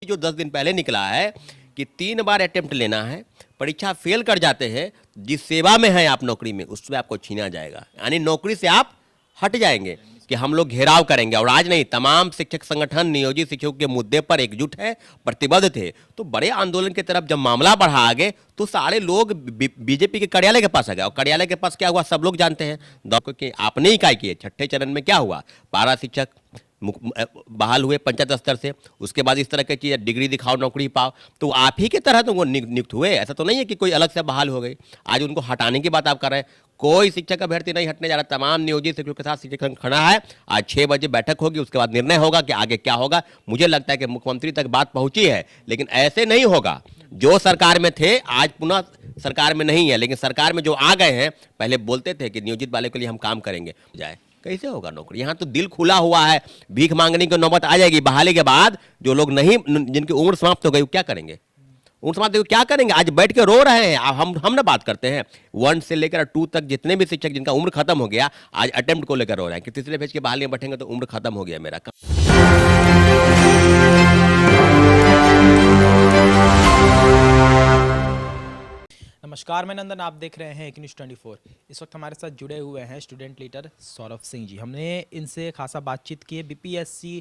जो 10 दिन पहले निकला है कि 3 बार अटेम्प्ट लेना है, परीक्षा फेल कर जाते हैं, जिस सेवा में है आप नौकरी में, उसमें आपको छीना जाएगा, यानी नौकरी से आप हट जाएंगे कि हम लोग घेराव करेंगे। और आज नहीं, तमाम शिक्षक संगठन नियोजित शिक्षकों के मुद्दे पर एकजुट है, प्रतिबद्ध थे। तो बड़े आंदोलन की तरफ जब मामला बढ़ा आगे तो सारे लोग बीजेपी के कार्यालय के पास आ गए। और कार्यालय के पास क्या हुआ सब लोग जानते हैं, क्योंकि आपने ही क्या किए, छठे चरण में क्या हुआ, 12 शिक्षक बहाल हुए पंचायत स्तर से। उसके बाद इस तरह की चीज़, डिग्री दिखाओ नौकरी पाओ, तो आप ही की तरह तो वो नियुक्त हुए। ऐसा तो नहीं है कि कोई अलग से बहाल हो गई। आज उनको हटाने की बात आप कर रहे हैं, कोई शिक्षक अभ्यर्थी नहीं हटने जा रहा। तमाम नियोजित शिक्षकों के साथ शिक्षक संघ खड़ा है। आज 6 बजे बैठक होगी, उसके बाद निर्णय होगा कि आगे क्या होगा। मुझे लगता है कि मुख्यमंत्री तक बात पहुंची है, लेकिन ऐसे नहीं होगा। जो सरकार में थे आज पुनः सरकार में नहीं है, लेकिन सरकार में जो आ गए हैं, पहले बोलते थे कि नियोजित वाले के लिए हम काम करेंगे, जाए कैसे होगा नौकरी। यहाँ तो दिल खुला हुआ है, भीख मांगने की नौबत आ जाएगी। बहाली के बाद जो लोग नहीं, जिनकी उम्र समाप्त हो गई, वो क्या करेंगे, उम्र समाप्त हो क्या करेंगे। आज बैठ के रो रहे हैं। हम ना बात करते हैं 1 से लेकर 2 तक जितने भी शिक्षक जिनका उम्र खत्म हो गया, आज अटेम्प्ट को लेकर रो रहे हैं कि तीसरे फेज के बहाली में बैठेंगे तो उम्र खत्म हो गया मेरा। नमस्कार, मैं नंदन, आप देख रहे हैं एक न्यूज़ 24। इस वक्त हमारे साथ जुड़े हुए हैं स्टूडेंट लीडर सौरभ सिंह जी। हमने इनसे खासा बातचीत की है बीपीएससी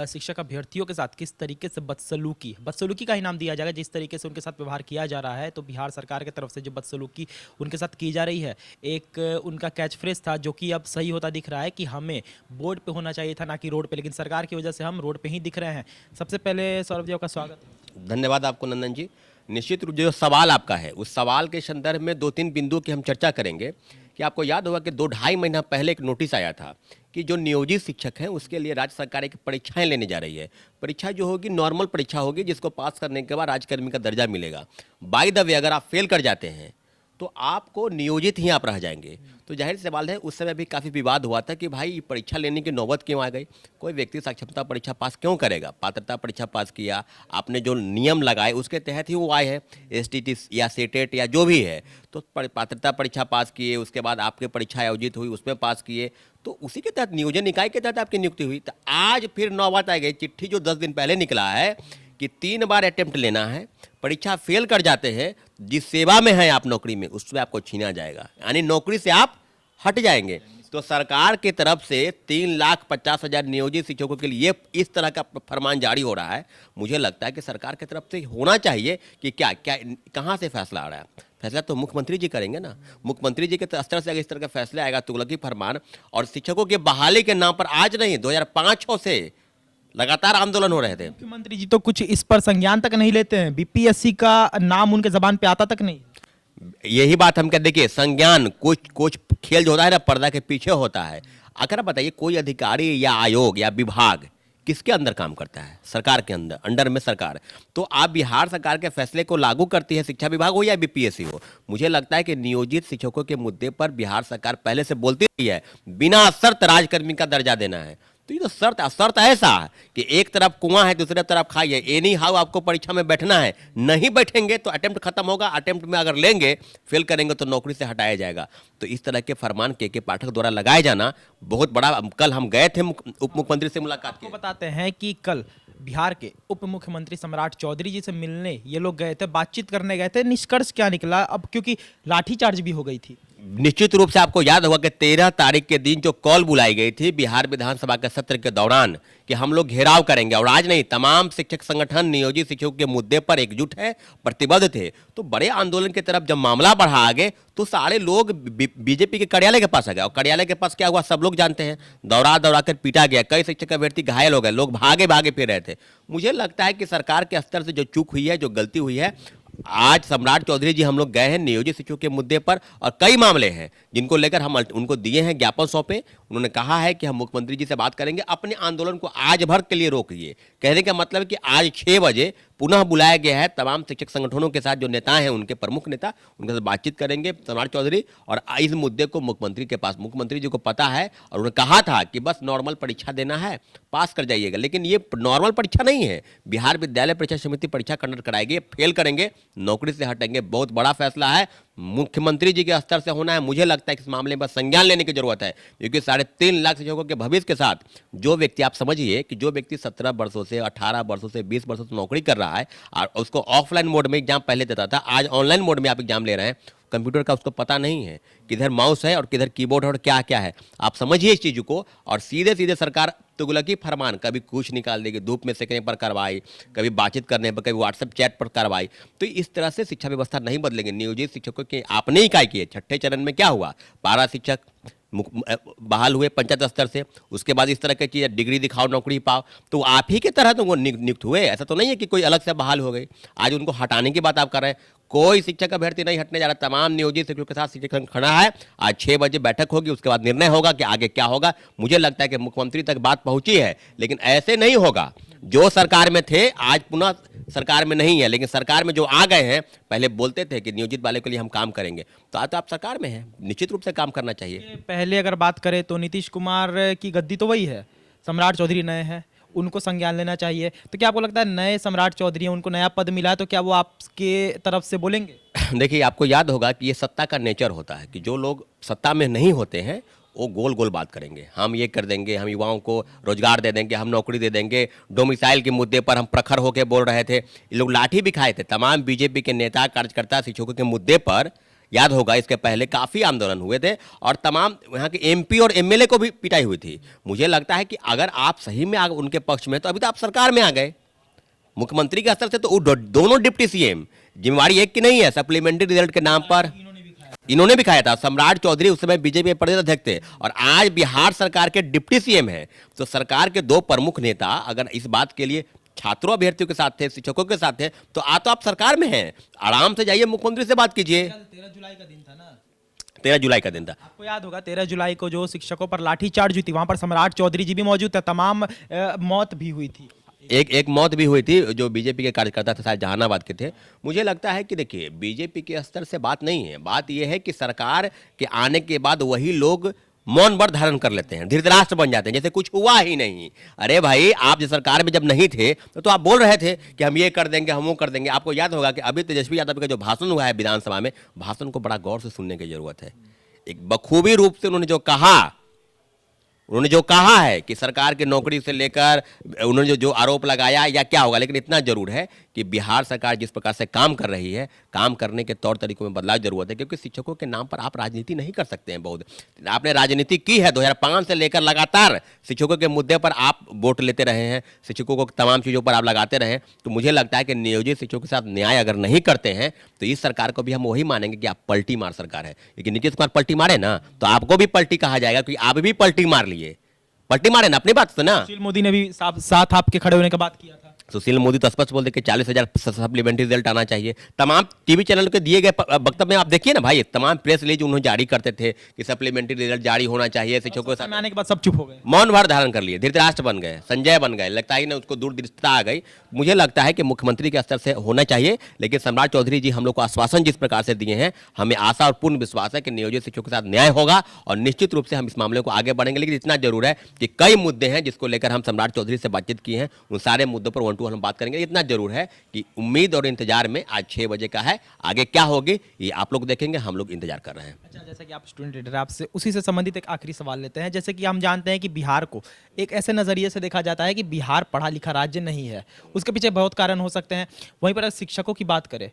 शिक्षक अभ्यर्थियों के साथ किस तरीके से बदसलूकी का इनाम दिया जाएगा, जिस तरीके से उनके साथ व्यवहार किया जा रहा है। तो बिहार सरकार की तरफ से जो बदसलूकी उनके साथ की जा रही है, एक उनका कैच फ्रेज था जो कि अब सही होता दिख रहा है कि हमें बोर्ड पर होना चाहिए था, ना कि रोड पर, लेकिन सरकार की वजह से हम रोड पर ही दिख रहे हैं। सबसे पहले सौरभ जी, आपका स्वागत है। धन्यवाद आपको नंदन जी। निश्चित रूप जो सवाल आपका है, उस सवाल के संदर्भ में 2-3 बिंदु की हम चर्चा करेंगे। कि आपको याद होगा कि 2-2.5 महीना पहले एक नोटिस आया था कि जो नियोजित शिक्षक हैं उसके लिए राज्य सरकार एक परीक्षाएं लेने जा रही है। परीक्षा जो होगी नॉर्मल परीक्षा होगी, जिसको पास करने के बाद राज्यकर्मी का दर्जा मिलेगा। बाय द वे अगर आप फेल कर जाते हैं तो आपको नियोजित ही आप रह जाएंगे। तो जाहिर सवाल है, उस समय भी काफ़ी विवाद हुआ था कि भाई परीक्षा लेने की नौबत क्यों आ गई, कोई व्यक्ति साक्षरता परीक्षा पास क्यों करेगा, पात्रता परीक्षा पास किया, आपने जो नियम लगाए उसके तहत ही वो आए हैं, एसटीटी या सेटेट या जो भी है, तो पात्रता परीक्षा पास किए, उसके बाद आपकी परीक्षा आयोजित हुई उसमें पास किए, तो उसी के तहत नियोजन इकाई के तहत आपकी नियुक्ति हुई। तो आज फिर नौबत आ गई, चिट्ठी जो 10 दिन पहले निकला है कि 3 बार अटेम्प्ट लेना है, परीक्षा फेल कर जाते हैं, जिस सेवा में है आप नौकरी में, उसमें आपको छीना जाएगा, यानी नौकरी से आप हट जाएंगे। तो सरकार की तरफ से 3,50,000 नियोजित शिक्षकों के लिए इस तरह का फरमान जारी हो रहा है। मुझे लगता है कि सरकार की तरफ से होना चाहिए कि क्या क्या कहाँ से फैसला आ रहा है। फैसला तो मुख्यमंत्री जी करेंगे ना। मुख्यमंत्री जी के स्तर से अगर इस तरह का फैसला आएगा, तुगलकी फरमान, और शिक्षकों के बहाली के नाम पर आज नहीं 2005 से लगातार आंदोलन हो रहे थे। मुख्यमंत्री जी तो कुछ इस पर संज्ञान तक नहीं लेते हैं, बीपीएससी का नाम उनके जबान पे आता तक नहीं। यही बात हम कहते, देखिए संज्ञान कुछ खेल जो होता है ना, पर्दा के पीछे होता है। अगर आप बताइए कोई अधिकारी या आयोग या विभाग किसके अंदर काम करता है, सरकार के अंडर में सरकार। तो आप बिहार सरकार के फैसले को लागू करती है, शिक्षा विभाग हो या बीपीएससी हो। मुझे लगता है कि नियोजित शिक्षकों के मुद्दे पर बिहार सरकार पहले से बोलती रही है, बिना शर्त राज्यकर्मी का दर्जा देना है। तो ये तो शर्त ऐसा है कि एक तरफ कुआं है, दूसरी तरफ खाई है, एनी हाउ आपको परीक्षा में बैठना है। नहीं बैठेंगे तो अटेम्प्ट खत्म होगा, अटेम्प्ट में अगर लेंगे, फेल करेंगे तो नौकरी से हटाया जाएगा। तो इस तरह के फरमान के पाठक द्वारा लगाए जाना बहुत बड़ा। कल हम गए थे उप मुख्यमंत्री से मुलाकात की। बताते हैं कि कल बिहार के उप मुख्यमंत्री सम्राट चौधरी जी से मिलने ये लोग गए थे, बातचीत करने गए थे। निष्कर्ष क्या निकला अब, क्योंकि लाठीचार्ज भी हो गई थी। निश्चित रूप से आपको याद होगा कि 13 तारीख के दिन जो कॉल बुलाई गई थी बिहार विधानसभा के सत्र के दौरान कि हम लोग घेराव करेंगे, और आज नहीं, तमाम शिक्षक संगठन नियोजित शिक्षकों के मुद्दे पर एकजुट है, प्रतिबद्ध थे। तो बड़े आंदोलन की तरफ जब मामला बढ़ा आगे तो सारे लोग बीजेपी के कार्यालय के पास आ गए। और कार्यालय के पास क्या हुआ सब लोग जानते हैं, दौड़ा कर पीटा गया, कई शिक्षक अभ्यर्थी घायल हो गए, लोग भागे फिर रहे थे। मुझे लगता है कि सरकार के स्तर से जो चूक हुई है, जो गलती हुई है, आज सम्राट चौधरी जी हम लोग गए हैं नियोजित शिक्षकों के मुद्दे पर, और कई मामले हैं जिनको लेकर हम उनको दिए हैं ज्ञापन सौंपे। उन्होंने कहा है कि हम मुख्यमंत्री जी से बात करेंगे, अपने आंदोलन को आज भर के लिए रोकिए। कहने का मतलब है कि आज 6 बजे पुनः बुलाया गया है, तमाम शिक्षक संगठनों के साथ जो नेता हैं, उनके प्रमुख नेता, उनके साथ बातचीत करेंगे सम्राट चौधरी, और इस मुद्दे को मुख्यमंत्री के पास, मुख्यमंत्री जी को पता है और उन्होंने कहा था कि बस नॉर्मल परीक्षा देना है, पास कर जाइएगा। लेकिन ये नॉर्मल परीक्षा नहीं है, बिहार विद्यालय परीक्षा समिति परीक्षा कंडक्ट कराएगी, फेल करेंगे नौकरी से हटेंगे। बहुत बड़ा फैसला है। मुख्यमंत्री जी के स्तर से होना है। मुझे लगता है कि इस मामले में संज्ञान लेने की जरूरत है, क्योंकि 3.5 लाख शिक्षकों के भविष्य के साथ जो व्यक्ति, आप समझिए कि जो व्यक्ति 17 वर्षों से, 18 वर्षों से, 20 वर्षों से नौकरी कर रहा है और उसको ऑफलाइन मोड में एग्जाम पहले देता था, आज ऑनलाइन मोड में आप एग्जाम ले रहे हैं, कंप्यूटर का उसको पता नहीं है किधर माउस है और किधर कीबोर्ड है और क्या क्या है। आप समझिए इस चीज़ को, और सीधे सीधे सरकार तुगलकी फरमान, कभी कुछ निकाल देगी, धूप में सेकने पर कार्रवाई, कभी बातचीत करने पर, कभी व्हाट्सएप चैट पर कार्रवाई। तो इस तरह से शिक्षा व्यवस्था नहीं बदलेंगे। नियोजित शिक्षकों की आपने ही काय की है। छठे चरण में क्या हुआ, पारा शिक्षक बहाल हुए पंचायत स्तर से, उसके बाद इस तरह की चीज़, डिग्री दिखाओ नौकरी पाओ, तो आप ही के तरह तो वो नियुक्त हुए। ऐसा तो नहीं है कि कोई अलग से बहाल हो गई। आज उनको हटाने की बात आप कर रहे हैं। कोई शिक्षक अभ्यर्थी नहीं हटने जा रहा। तमाम नियोजित शिक्षकों के साथ शिक्षक संघ खड़ा है। आज 6 बजे बैठक होगी, उसके बाद निर्णय होगा कि आगे क्या होगा। मुझे लगता है कि मुख्यमंत्री तक बात पहुंची है, लेकिन ऐसे नहीं होगा। जो सरकार में थे आज पुनः सरकार में नहीं है, लेकिन सरकार में जो आ गए हैं, पहले बोलते थे कि नियोजित वाले के लिए हम काम करेंगे, तो आज तो आप सरकार में हैं, निश्चित रूप से काम करना चाहिए। पहले अगर बात करें तो नीतीश कुमार की गद्दी तो वही है, सम्राट चौधरी नए हैं, उनको संज्ञान लेना चाहिए। तो क्या आपको लगता है नए सम्राट चौधरी हैं, उनको नया पद मिला है, तो क्या वो आपके तरफ से बोलेंगे? देखिए, आपको याद होगा कि ये सत्ता का नेचर होता है कि जो लोग सत्ता में नहीं होते हैं वो गोल गोल बात करेंगे। हम ये कर देंगे, हम युवाओं को रोजगार दे देंगे, हम नौकरी दे देंगे। डोमिसाइल के मुद्दे पर हम प्रखर होकर बोल रहे थे, ये लोग लाठी भी खाए थे। तमाम बीजेपी के नेता कार्यकर्ता शिक्षकों के मुद्दे पर, याद होगा इसके पहले काफ़ी आंदोलन हुए थे और तमाम यहाँ के एमपी और एमएलए को भी पिटाई हुई थी। मुझे लगता है कि अगर आप सही में उनके पक्ष में, तो अभी तो आप सरकार में आ गए। मुख्यमंत्री के स्तर से तो दोनों डिप्टी सीएम, जिम्मेवारी एक की नहीं है। सप्लीमेंट्री रिजल्ट के नाम पर इन्होंने भी खाया था। सम्राट चौधरी उस समय बीजेपी के प्रदेश अध्यक्ष थे और आज बिहार सरकार के डिप्टी सीएम हैं। तो सरकार के दो प्रमुख नेता अगर इस बात के लिए छात्रों अभ्यर्थियों के साथ थे, शिक्षकों के साथ थे, तो तो आप सरकार में हैं। आराम से जाइए, मुख्यमंत्री से बात कीजिए। 13 जुलाई का दिन था ना, 13 जुलाई का दिन था। आपको याद होगा 13 जुलाई को जो शिक्षकों पर लाठीचार्ज हुई थी, वहां पर सम्राट चौधरी जी भी मौजूद थे, तमाम मौत भी हुई थी। एक मौत भी हुई थी जो बीजेपी के कार्यकर्ता थे, शायद जहानाबाद के थे। मुझे लगता है कि देखिए, बीजेपी के स्तर से बात नहीं है। बात यह है कि सरकार के आने के बाद वही लोग मौन व्रत धारण कर लेते हैं, धृतराष्ट्र बन जाते हैं, जैसे कुछ हुआ ही नहीं। अरे भाई, आप जो सरकार में जब नहीं थे तो आप बोल रहे थे कि हम ये कर देंगे, हम वो कर देंगे। आपको याद होगा कि अभी तेजस्वी यादव का जो भाषण हुआ है विधानसभा में, भाषण को बड़ा गौर से सुनने की जरूरत है। एक बखूबी रूप से उन्होंने जो कहा है कि सरकार की नौकरी से लेकर उन्होंने जो आरोप लगाया या क्या होगा, लेकिन इतना जरूर है कि बिहार सरकार जिस प्रकार से काम कर रही है, काम करने के तौर तरीकों में बदलाव जरूरत है। क्योंकि शिक्षकों के नाम पर आप राजनीति नहीं कर सकते हैं। बहुत आपने राजनीति की है 2005 से लेकर, लगातार शिक्षकों के मुद्दे पर आप वोट लेते रहे हैं, शिक्षकों को तमाम चीज़ों पर आप लगाते रहे। तो मुझे लगता है कि नियोजित शिक्षकों के साथ न्याय अगर नहीं करते हैं तो इस सरकार को भी हम वही मानेंगे कि आप पलटी मार सरकार है। लेकिन नीतीश कुमार पलटी मारे ना, तो आपको भी पलटी कहा जाएगा, क्योंकि आप भी पलटी मार लिए। पलटी मारे ना, अपनी बात सुना। सुशील मोदी ने भी साथ आपके खड़े होने की बात किया था। सुशील मोदी तो स्पष्ट बोलते कि 40,000 सप्लीमेंट्री रिजल्ट आना चाहिए। तमाम टीवी चैनल के दिए गए वक्तव्य में आप देखिए ना भाई, तमाम प्रेस रिलीज उन्होंने जारी करते थे कि सप्लीमेंट्री रिजल्ट जारी होना चाहिए। शिक्षकों के साथ आने के बाद सब चुप हो गए, मौन व्रत धारण कर लिए, धृतराष्ट्र बन गए, संजय बन गए। लगता है ना उसको दूरदृष्टता आ गई। मुझे लगता है कि मुख्यमंत्री के स्तर से होना चाहिए, लेकिन सम्राट चौधरी जी हम लोग को आश्वासन जिस प्रकार से दिए हैं, हमें आशा और पूर्ण विश्वास है कि नियोजित शिक्षकों के साथ न्याय होगा और निश्चित रूप से हम इस मामले को आगे बढ़ेंगे। लेकिन इतना जरूर है कि कई मुद्दे हैं जिसको लेकर हम सम्राट चौधरी से बातचीत की है, उन सारे मुद्दों पर 1 to 1 हम बात करेंगे। इतना जरूर है कि उम्मीद और इंतजार में आज 6 बजे का है। आगे क्या होगी ये आप लोग देखेंगे, हम लोग इंतजार कर रहे हैं। अच्छा, जैसे कि आप स्टूडेंट लीडर, आपसे उसी से संबंधित एक आखिरी सवाल लेते हैं। जैसे कि हम जानते हैं कि बिहार को एक ऐसे नजरिए से देखा जाता है कि बिहार पढ़ा लिखा राज्य नहीं है, उसके पीछे बहुत कारण हो सकते हैं। वहीं पर अगर शिक्षकों की बात करें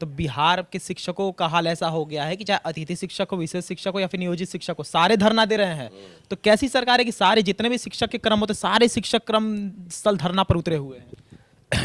तो बिहार के शिक्षकों का हाल ऐसा हो गया है कि चाहे अतिथि शिक्षक हो, विशेष शिक्षक हो या फिर नियोजित शिक्षक हो, सारे धरना दे रहे हैं। तो कैसी सरकार है कि सारे जितने भी शिक्षक के क्रम होते, सारे शिक्षक क्रम स्थल धरना पर उतरे हुए हैं?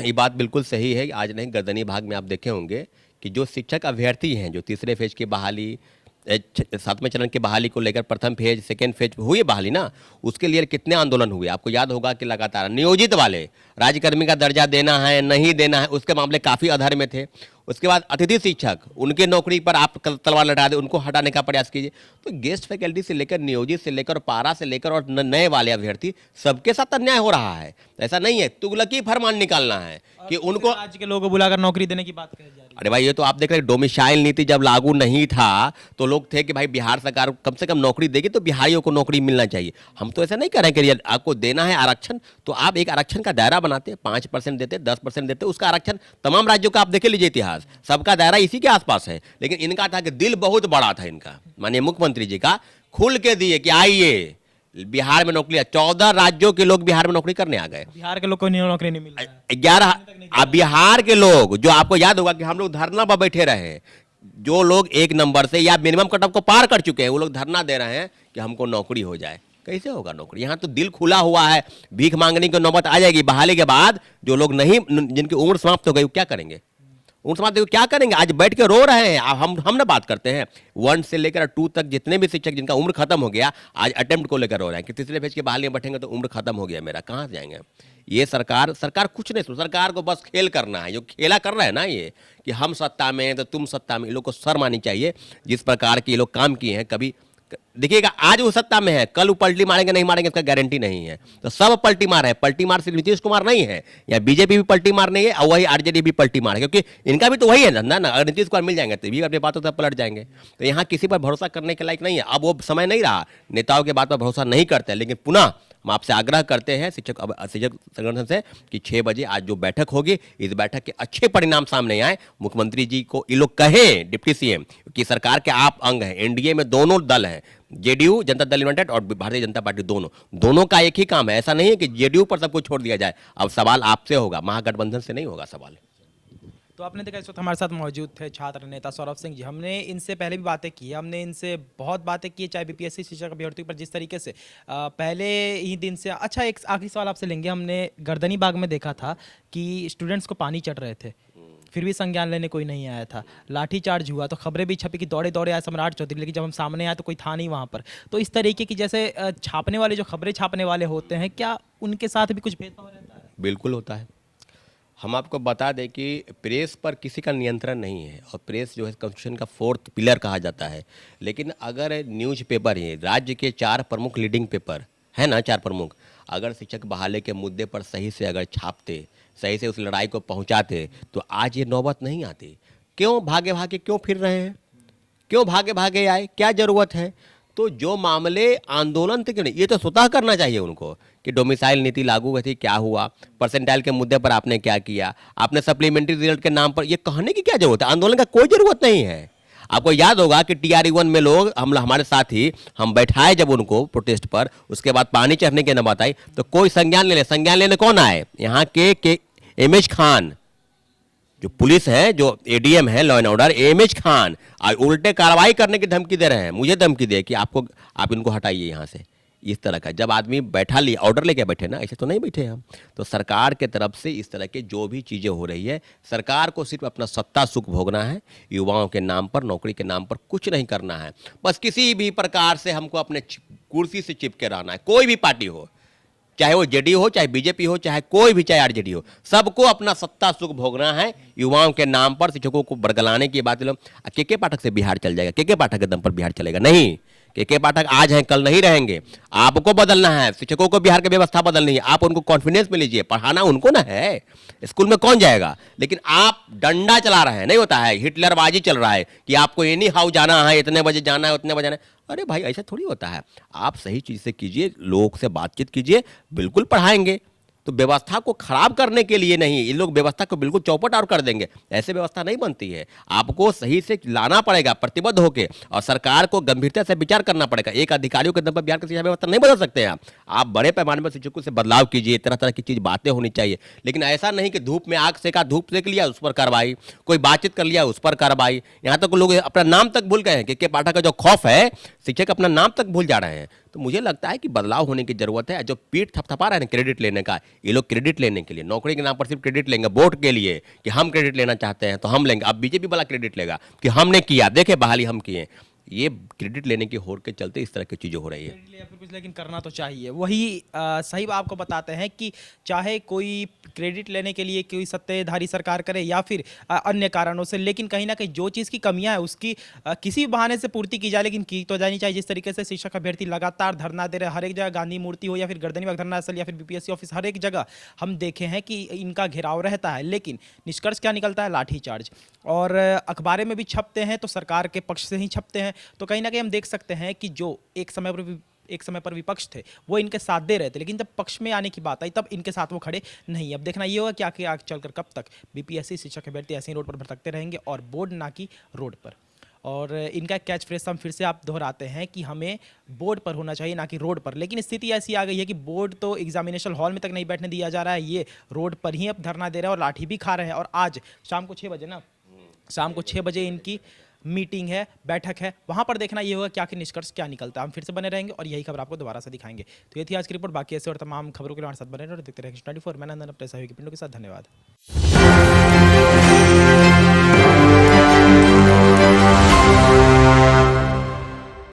ये बात बिल्कुल सही है। आज नहीं, गर्दनी भाग में आप देखे होंगे कि जो शिक्षक अभ्यर्थी हैं, जो तीसरे फेज की बहाली, 7वें चरण की बहाली को लेकर प्रथम फेज, सेकेंड फेज हुई बहाली ना, उसके लिए कितने आंदोलन हुए। आपको याद होगा कि लगातार नियोजित वाले राज्यकर्मी का दर्जा देना है नहीं देना है, उसके मामले काफ़ी अधर में थे। उसके बाद अतिथि शिक्षक, उनके नौकरी पर आप तलवार लटा दे, उनको हटाने का प्रयास कीजिए। तो गेस्ट फैकल्टी से लेकर, नियोजित से लेकर, पारा से लेकर और नए वाले अभ्यर्थी, सबके साथ अन्याय हो रहा है। ऐसा नहीं है तुगलकी फरमान निकालना है कि उनको राज्य के लोगों को बुलाकर नौकरी देने की बात कही जा रही है। अरे भाई, ये तो आप देख रहे हैं, डोमिसाइल नीति जब लागू नहीं था तो लोग थे कि भाई बिहार सरकार कम से कम नौकरी देगी तो बिहारियों को नौकरी मिलना चाहिए। हम तो ऐसा नहीं कर रहे हैं कि आपको देना है आरक्षण, तो आप एक आरक्षण का दायरा बनाते, 5% देते, 10% देते, उसका आरक्षण तमाम राज्यों का आप देखे लीजिए इतिहास। आसपास, सबका दायरा इसी के आसपास है। लेकिन इनका था कि दिल बहुत बड़ा था इनका, माननीय मुख्यमंत्री जी का, खुल के दिए कि आइए बिहार में नौकरी, 14 राज्यों के लोग बिहार में नौकरी करने आ गए। बिहार के लोग को नौकरी नहीं मिल रहा है। 11 अब बिहार के लोग, जो आपको याद होगा कि हम लोग धरना पर बैठे रहे, जो लोग 1 नंबर से या मिनिमम कट ऑफ को पार कर चुके हैं, वो लोग धरना दे रहे हैं कि हमको नौकरी हो जाए। कैसे होगा नौकरी? यहाँ तो दिल खुला हुआ है, भीख मांगने की नौबत आ जाएगी। बहाली के बाद जो लोग नहीं, जिनकी उम्र समाप्त हो गई, वो क्या करेंगे? उम्र समाप्त हो गई, क्या करेंगे? आज बैठ के रो रहे हैं। हम ना बात करते हैं 1 से लेकर 2 तक जितने भी शिक्षक जिनका उम्र खत्म हो गया, आज अटेम्प्ट को लेकर रो रहे हैं कि तीसरे फेज के बहाली में बैठेंगे तो उम्र खत्म हो गया मेरा, कहाँ से जाएंगे? ये सरकार कुछ नहीं, सरकार को बस खेल करना है। जो खेला कर रहा है ना ये, कि हम सत्ता में हैं तो तुम सत्ता में, ये लोग को शर्म आनी चाहिए। जिस प्रकार के ये लोग काम किए हैं, कभी देखिएगा आज वो सत्ता में है, कल वो पलटी मारेंगे नहीं मारेंगे इसका गारंटी नहीं है। तो सब पलटी मार है। पलटी मार सिर्फ नीतीश कुमार नहीं है, या बीजेपी भी पलटी मार नहीं है, और वही आरजेडी भी पलटी मार है, क्योंकि इनका भी तो वही है धंधा ना। अगर नीतीश कुमार मिल जाएंगे तो भी अपने बातों से पलट जाएंगे। तो यहाँ किसी पर भरोसा करने के लायक नहीं है। अब वो समय नहीं रहा, नेताओं के बात पर भरोसा नहीं करते। लेकिन पुनः हम आपसे आग्रह करते हैं शिक्षक संगठन से कि 6 बजे आज जो बैठक होगी, इस बैठक के अच्छे परिणाम सामने आए। मुख्यमंत्री जी को ये लोग कहें, डिप्टी सीएम, कि सरकार के आप अंग हैं, एनडीए में दोनों दल हैं, जेडीयू जनता दल यूनाइटेड और भारतीय जनता पार्टी, दोनों का एक ही काम है। ऐसा नहीं है कि जेडीयू पर सब कुछ छोड़ दिया जाए। अब सवाल आपसे होगा, महागठबंधन से नहीं होगा सवाल। तो आपने देखा, इस वक्त हमारे साथ मौजूद थे छात्र नेता सौरभ सिंह जी। हमने इनसे पहले भी बातें की, हमने इनसे बहुत बातें की, चाहे बीपीएससी शिक्षक अभ्यर्थियों पर जिस तरीके से पहले ही दिन से। अच्छा, एक आखिरी सवाल आपसे लेंगे। हमने गर्दनी बाग में देखा था कि स्टूडेंट्स को पानी चढ़ रहे थे, फिर भी संज्ञान लेने कोई नहीं आया था। लाठीचार्ज हुआ तो खबरें भी छपी कि दौड़े दौड़े आए सम्राट चौधरी, लेकिन जब हम सामने आए तो कोई था नहीं वहाँ पर। तो इस तरीके की जैसे छापने वाले, जो खबरें छापने वाले होते हैं, क्या उनके साथ भी कुछ भेदभाव रहता है? बिल्कुल होता है। हम आपको बता दें कि प्रेस पर किसी का नियंत्रण नहीं है, और प्रेस जो है कॉन्स्टिट्यूशन का 4th पिलर कहा जाता है। लेकिन अगर न्यूज़पेपर ही, राज्य के 4 प्रमुख लीडिंग पेपर है ना, 4 प्रमुख, अगर शिक्षक बहाली के मुद्दे पर सही से अगर छापते, सही से उस लड़ाई को पहुंचाते, तो आज ये नौबत नहीं आती। क्यों भागे भागे क्यों फिर रहे हैं? क्यों भागे भागे आए? क्या ज़रूरत है? तो जो मामले आंदोलन थे, क्यों नहीं, ये तो स्वतः करना चाहिए उनको कि डोमिसाइल नीति लागू हुई थी, क्या हुआ, परसेंटाइल के मुद्दे पर आपने क्या किया, आपने सप्लीमेंट्री रिजल्ट के नाम पर, ये कहने की क्या जरूरत है? आंदोलन का कोई जरूरत नहीं है। आपको याद होगा कि TRE-1 में लोग, हमारे साथ ही हम बैठाए जब उनको प्रोटेस्ट पर, उसके बाद पानी चढ़ने की नौबत आई तो कोई संज्ञान लेने कौन आए? यहाँ के एमएच खान, जो पुलिस है, जो एडीएम है law and order, MH Khan, उल्टे कार्रवाई करने की धमकी दे रहे हैं। मुझे धमकी दे कि आप इनको हटाइए यहाँ से। इस तरह का जब आदमी बैठा लिए, ऑर्डर लेके बैठे ना, ऐसे तो नहीं बैठे हम। तो सरकार के तरफ से इस तरह के जो भी चीज़ें हो रही है, सरकार को सिर्फ अपना सत्ता सुख भोगना है, युवाओं के नाम पर, नौकरी के नाम पर कुछ नहीं करना है। बस किसी भी प्रकार से हमको अपने कुर्सी से चिपके रहना है। कोई भी पार्टी हो, चाहे वो जेडीयू हो, चाहे बीजेपी हो, चाहे कोई भी, चाहे आरजेडी हो, सबको अपना सत्ता सुख भोगना है। युवाओं के नाम पर शिक्षकों को बरगलाने की बात। के पाठक से बिहार चल जाएगा? के पाठक के दम पर बिहार चलेगा? नहीं। के पाठक आज हैं, कल नहीं रहेंगे। आपको बदलना है, शिक्षकों को बिहार की व्यवस्था बदलनी है। आप उनको कॉन्फिडेंस में लीजिए, पढ़ाना उनको ना है, स्कूल में कौन जाएगा? लेकिन आप डंडा चला रहे हैं, नहीं होता है, हिटलरबाजी चल रहा है कि आपको एनी हाउ जाना है, इतने बजे जाना है, उतने बजे जाना है। अरे भाई, ऐसा थोड़ी होता है। आप सही चीज से कीजिए, लोग से बातचीत कीजिए, बिल्कुल पढ़ाएंगे। तो व्यवस्था को खराब करने के लिए नहीं, ये लोग व्यवस्था को बिल्कुल चौपट और कर देंगे, ऐसे व्यवस्था नहीं बनती है। आपको सही से लाना पड़ेगा, प्रतिबद्ध होके, और सरकार को गंभीरता से विचार करना पड़ेगा। एक अधिकारियों के दम पर बिहार की शिक्षा व्यवस्था नहीं बदल सकते हैं आप बड़े पैमाने पर शिक्षकों से बदलाव कीजिए, तरह तरह की चीज बातें होनी चाहिए। लेकिन ऐसा नहीं कि धूप में आग सेका, धूप सेक लिया उस पर कार्रवाई, कोई बातचीत कर लिया उस पर कार्रवाई। यहाँ तक लोग अपना नाम तक भूल गए हैं। के पाठक का जो खौफ है, शिक्षक अपना नाम तक भूल जा रहे हैं। तो मुझे लगता है कि बदलाव होने की जरूरत है। जो पीठ थपथपा रहे हैं क्रेडिट लेने का, ये लोग क्रेडिट लेने के लिए, नौकरी के नाम पर सिर्फ क्रेडिट लेंगे, वोट के लिए कि हम क्रेडिट लेना चाहते हैं तो हम लेंगे। अब बीजेपी वाला क्रेडिट लेगा कि हमने किया, देखे बहाली हम किए। ये क्रेडिट लेने की होड़ के चलते इस तरह की चीजें हो रही है। या फिर कुछ, लेकिन करना तो चाहिए। वही सही आपको बताते हैं कि चाहे कोई क्रेडिट लेने के लिए कोई सत्ताधारी सरकार करे या फिर अन्य कारणों से, लेकिन कहीं ना कहीं जो चीज़ की कमियां है उसकी किसी भी बहाने से पूर्ति की जाए, लेकिन की तो जानी चाहिए। जिस तरीके से शिक्षक अभ्यर्थी लगातार धरना दे रहे हैं, हर एक जगह गांधी मूर्ति हो या फिर गर्दनीबाग धरना स्थल या फिर बीपीएससी ऑफिस, हर एक जगह हम देखे हैं कि इनका घेराव रहता है। लेकिन निष्कर्ष क्या निकलता है? लाठीचार्ज। और अखबारें में भी छपते हैं तो सरकार के पक्ष से ही छपते हैं। तो कहीं ना कहीं हम देख सकते हैं कि जो एक समय पर एक समय पर विपक्ष थे वो इनके साथ दे रहे थे, लेकिन जब पक्ष में आने की बात आई तब इनके साथ वो खड़े नहीं। अब देखना ये होगा कि आगे आगे चलकर कब तक बीपीएससी शिक्षक अभ्यर्थी ऐसे ही रोड पर भटकते रहेंगे और बोर्ड ना कि रोड पर। और इनका कैच फ्रेज हम फिर से आप दोहराते हैं कि हमें बोर्ड पर होना चाहिए ना कि रोड पर, लेकिन स्थिति ऐसी आ गई है कि बोर्ड तो एग्जामिनेशन हॉल में तक नहीं बैठने दिया जा रहा है, ये रोड पर ही अब धरना दे रहे हैं और लाठी भी खा रहे हैं। और आज शाम को 6 बजे ना, शाम को 6 बजे इनकी मीटिंग है, बैठक है, वहां पर देखना ये होगा कि आखिर निष्कर्ष क्या निकलता है। हम फिर से बने रहेंगे और यही खबर आपको दोबारा से दिखाएंगे। तो ये थी आज की रिपोर्ट। बाकी ऐसे और तमाम खबरों के लिए हमारे साथ बने रहे और देखते रहेंगे 24। मैं नंदन अपने सहयोगी पिंडों के साथ। धन्यवाद।